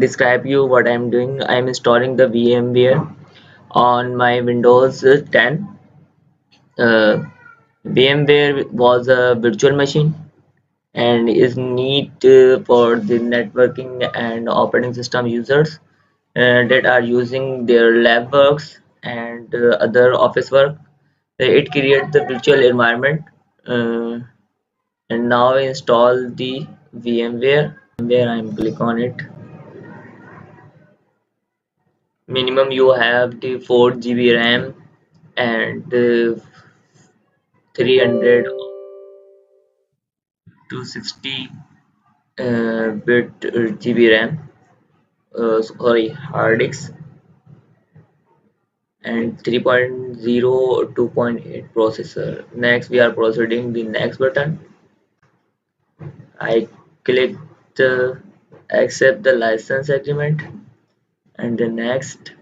describe you what I'm doing. I'm installing the VMware on my Windows 10. Uh, VMware was a virtual machine and is neat for the networking and operating system users that are using their lab works and other office work. It creates the virtual environment. Uh, and now install the VMware. I'm click on it. Minimum you have the 4 GB RAM and 300 to 60 bit GB RAM. Sorry, hard disk, and 3.0 2.8 processor. Next, we are proceeding the next button. I click the accept the license agreement and the next.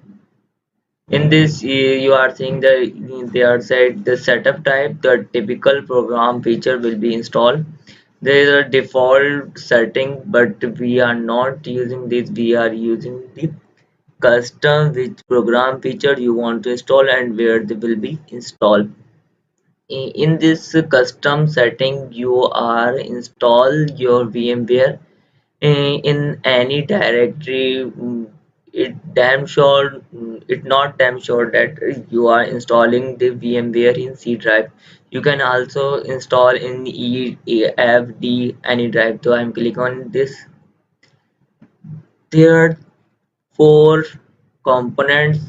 In this, you are seeing they are said the setup type, the typical program feature will be installed. There is a default setting, but we are not using this. We are using the custom which program feature you want to install and where they will be installed. In this custom setting, you are install your VMware in any directory. It not damn sure that you are installing the VMware in C drive. You can also install in EFD any drive. So I'm click on this. There are four components.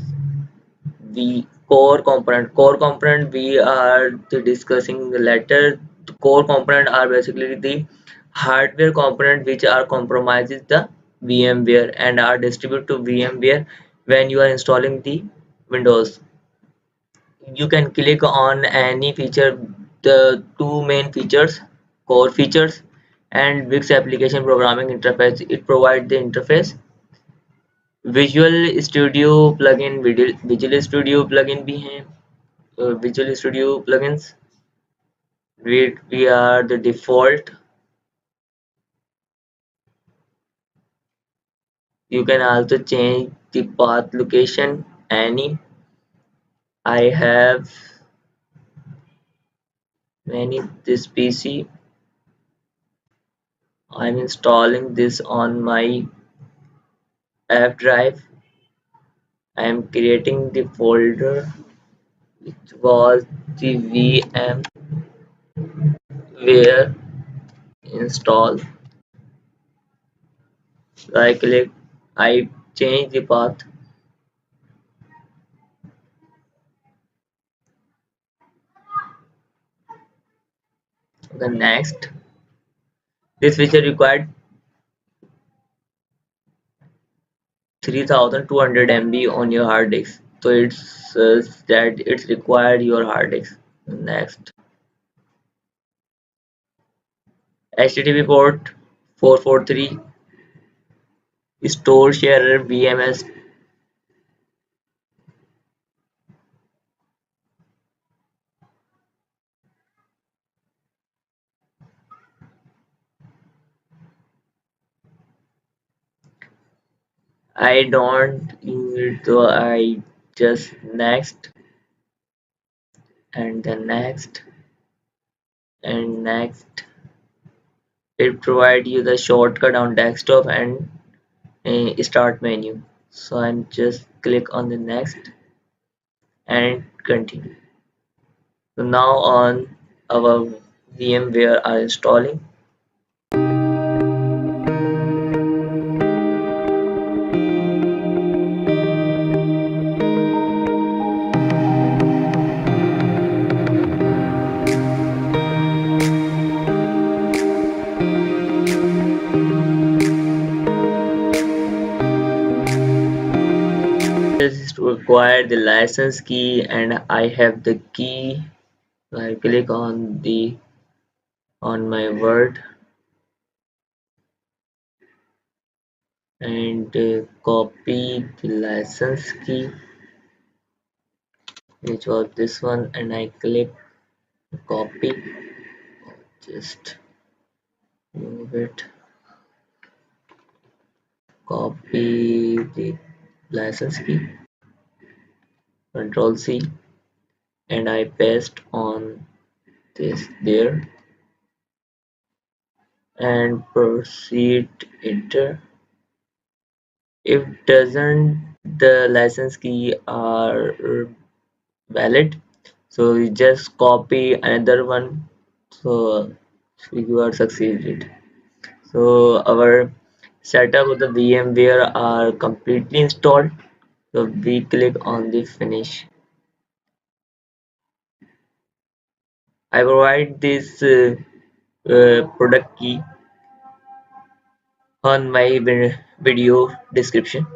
The core component we are discussing the latter. The core component are basically the hardware component which are compromises the VMware and are distributed to VMware when you are installing the Windows. You can click on any feature. The two main features, core features and Wix application programming interface. It provides the interface. Visual Studio plugin, Visual Studio plugin भी हैं. Visual Studio plugins, we are the default. You can also change the path location any. I have many this PC. I'm installing this on my app drive. I am creating the folder which was the VM where install. So I change the path. The next, this feature required 3200 MB on your hard disk, so it says that it's required your hard disk. Next, HTTP port 443, store sharer VMS. I don't use it, so I just next and then next and next. It provides you the shortcut on desktop and start menu. So I'm just click on the next and continue. So now on our VMware are installing. This is to acquire the license key and I have the key. So I click on the on my word and copy the license key, which was this one, and I click copy. Just move it, copy the license key, Control C, and I paste on this there and proceed enter. If doesn't the license key are valid, so you just copy another one, so you are succeeded. So our setup of the VMware are completely installed. So we click on the finish. I provide this product key on my video description.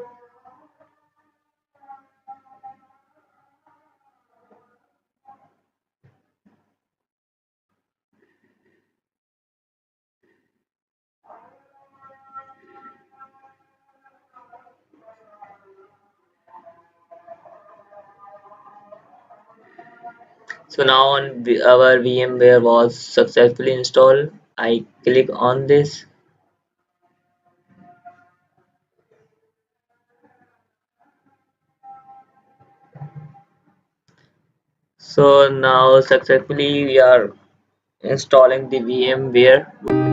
So now our VMware was successfully installed. I click on this. So now successfully we are installing the VMware.